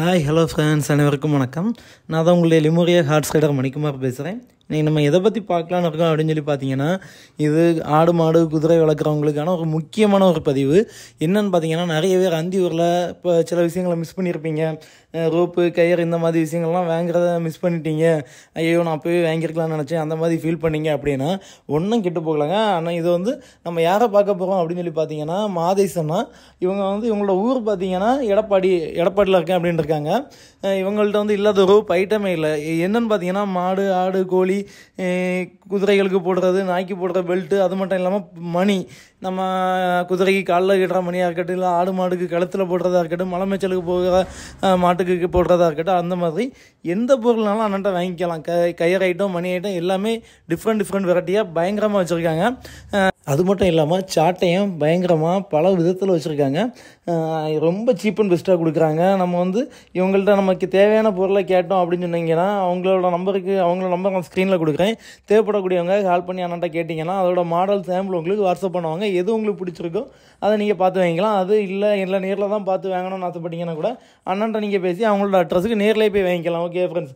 Hi hello friends, அனைவருக்கும் வணக்கம். நான் தான் உங்களுடைய லிமோரியா ஹார்ட்ஸ் ரைடர் மணிக்குமார் பேசுகிறேன். இன்றைக்கி நம்ம எதை பற்றி பார்க்கலான்னு இருக்கோம் அப்படின்னு சொல்லி பார்த்தீங்கன்னா, இது ஆடு மாடு குதிரை வளர்க்குறவங்களுக்கான ஒரு முக்கியமான ஒரு பதிவு. என்னென்னு பார்த்தீங்கன்னா, நிறைய பேர் அந்தி ஊரில் இப்போ சில விஷயங்களை மிஸ் பண்ணியிருப்பீங்க. ரோப்பு கயிறு இந்த மாதிரி விஷயங்கள்லாம் வாங்குறத மிஸ் பண்ணிட்டீங்க. ஐயோ நான் அப்போவே வாங்கியிருக்கலாம்னு நினச்சேன், அந்த மாதிரி ஃபீல் பண்ணிங்க அப்படின்னா ஒன்றும் கெட்டு போகலாங்க. ஆனால் இது நம்ம யாரை பார்க்க போகிறோம் அப்படின்னு சொல்லி பார்த்தீங்கன்னா, மாதேசன்னா இவங்க இவங்களோட ஊர் பார்த்தீங்கன்னா எடப்பாடியில் இருக்கேன் அப்படின்னு இருக்காங்க. இவங்கள்ட்ட இல்லாத ரோப் ஐட்டமே இல்லை. என்னென்னு பார்த்தீங்கன்னா, மாடு ஆடு கோழி குதிரைகளுக்கு போடுறது, நாய்க்கு போடுற பெல்ட்டு, அது மட்டும் இல்லாமல் மணி, நம்ம குதிரைக்கு காலில் கட்டுற மணியாக இருக்கட்டும், இல்லை ஆடு மாடுக்கு கழுத்தில் போடுறதா இருக்கட்டும், மலை மேய்ச்சலுக்கு போகிற மாட்டுக்கு போடுறதா இருக்கட்டும், அந்த மாதிரி எந்த பொருள்னாலும் அண்ணன்ட்ட வாங்கிக்கலாம். கயிறு ஐட்டம் மணி ஐட்டம் எல்லாமே டிஃப்ரெண்ட் வெரைட்டியாக பயங்கரமாக வச்சுருக்காங்க. அது மட்டும் இல்லாமல் சாட்டையும் பயங்கரமாக பல விதத்தில் வச்சுருக்காங்க. ரொம்ப சீப் அண்ட் பெஸ்ட்டாக கொடுக்குறாங்க. நம்ம இவங்கள்ட்ட நமக்கு தேவையான பொருளை கேட்டோம் அப்படின்னு சொன்னீங்கன்னா, அவங்களோட நம்பர் நான் ஸ்க்ரீனில் கொடுக்குறேன். தேவைப்படக்கூடியவங்க கால் பண்ணி அண்ணன்ட்ட கேட்டிங்கன்னா அதோட மாடல் சாம்பிள் உங்களுக்கு வாட்ஸ்அப் பண்ணுவாங்க. எது உங்களுக்கு பிடிச்சிருக்கோ அதை நீங்கள் பார்த்து வாங்கிக்கலாம். அது இல்லை நேரில் தான் பார்த்து வாங்கணும்னு ஆசைப்பட்டீங்கன்னா கூட அண்ணன்ட்ட நீங்கள் பேசி அவங்களோட அட்ரஸுக்கு நேரில் போய் வாங்கிக்கலாம். ஓகே ஃப்ரெண்ட்ஸ்,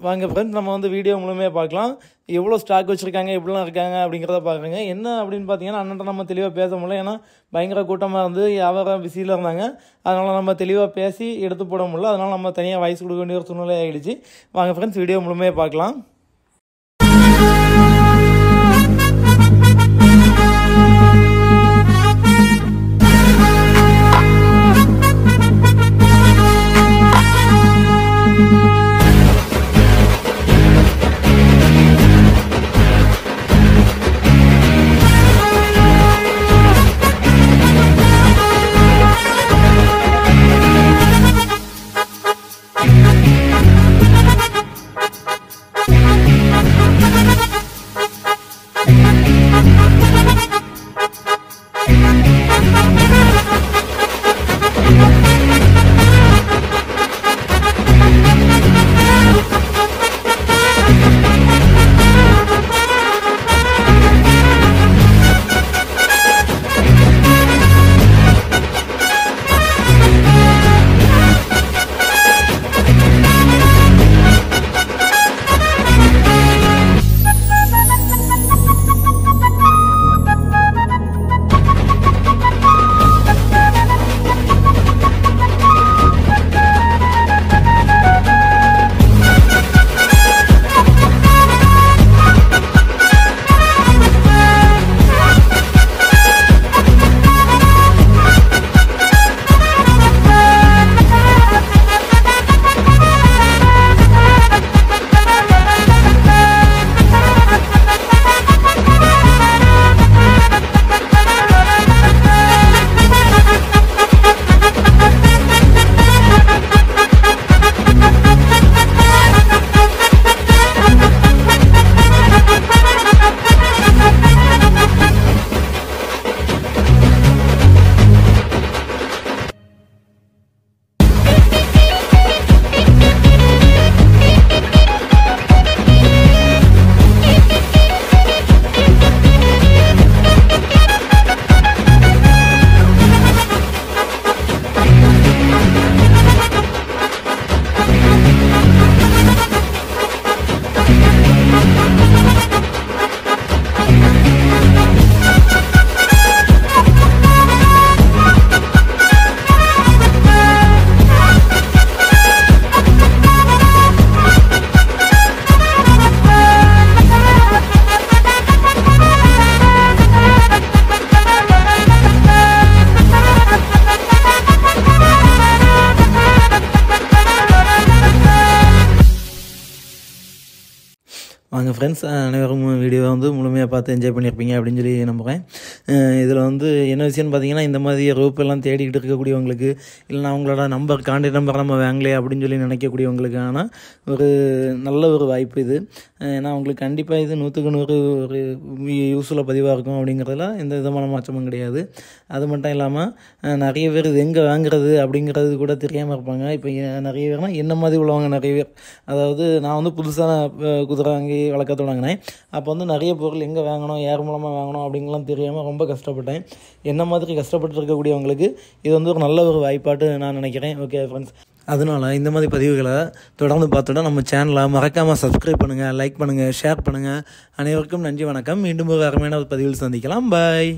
வாங்க ஃப்ரெண்ட்ஸ், நம்ம வீடியோ முழுமையாக பார்க்கலாம். எவ்வளோ ஸ்டாக் வச்சுருக்காங்க, எப்படிலாம் இருக்காங்க அப்படிங்கிறத பார்க்குறேங்க. என்ன அப்படின்னு பார்த்தீங்கன்னா, அண்ணன்ட்ட நம்ம தெளிவாக பேச முடியல. ஏன்னா பயங்கர கூட்டமாக இருந்து வியாபாரம் பிஸியில் இருந்தாங்க. அதனால் நம்ம தெளிவாக பேசி எடுத்து போட முடியல. அதனால் நம்ம தனியாக வாய்ஸ் கொடுக்க வேண்டிய ஒரு சூழ்நிலை ஆகிடுச்சு. வாங்க ஃப்ரெண்ட்ஸ், வீடியோ முழுமையாக பார்க்கலாம். வாங்க ஃப்ரெண்ட்ஸ், அனைவரும் வீடியோவை முழுமையாக பார்த்து என்ஜாய் பண்ணியிருப்பீங்க அப்படின்னு சொல்லி நம்புகிறேன். இதில் என்ன விஷயம்னு பார்த்தீங்கன்னா, இந்த மாதிரி ரோப் எல்லாம் தேடிக்கிட்டு இருக்கக்கூடியவங்களுக்கு, இல்லைனா அவங்களோட கான்டாக்ட் நம்பர் நம்ம வாங்கலையே அப்படின்னு சொல்லி நினைக்கக்கூடியவங்களுக்கான ஒரு நல்ல ஒரு வாய்ப்பு இது. ஏன்னா அவங்களுக்கு கண்டிப்பாக இது 100க்கு 100 ஒரு யூஸ்ஃபுல்லாக பதிவாக இருக்கும் அப்படிங்கிறதுல எந்த விதமான மாற்றமும் கிடையாது. அது மட்டும் இல்லாமல் நிறைய பேர் இது எங்கே வாங்குறது அப்படிங்கிறது கூட தெரியாமல் இருப்பாங்க. இப்போ நிறைய பேர்னால் என்ன மாதிரி உள்ளவங்க நிறைய பேர், அதாவது நான் புதுசாக குதிரை வாங்கி வளர்க்க தொடங்கினேன். அப்போ நிறைய பொருள் எங்கே வாங்கணும், யார் மூலமாக வாங்கணும் அப்படிங்கலாம் தெரியாமல் ரொம்ப கஷ்டப்பட்டேன். என்ன மாதிரி கஷ்டப்பட்டு இருக்கக்கூடியவங்களுக்கு இது ஒரு நல்ல ஒரு வாய்ப்பாட்டு நான் நினைக்கிறேன். ஓகே ஃப்ரெண்ட்ஸ், அதனால் இந்த மாதிரி பதிவுகளை தொடர்ந்து பார்த்துட்டா நம்ம சேனலை மறக்காமல் சப்ஸ்கிரைப் பண்ணுங்கள், லைக் பண்ணுங்கள், ஷேர் பண்ணுங்கள். அனைவருக்கும் நன்றி, வணக்கம். மீண்டும் ஒரு அருமையான ஒரு பதிவில் சந்திக்கலாம். பாய்.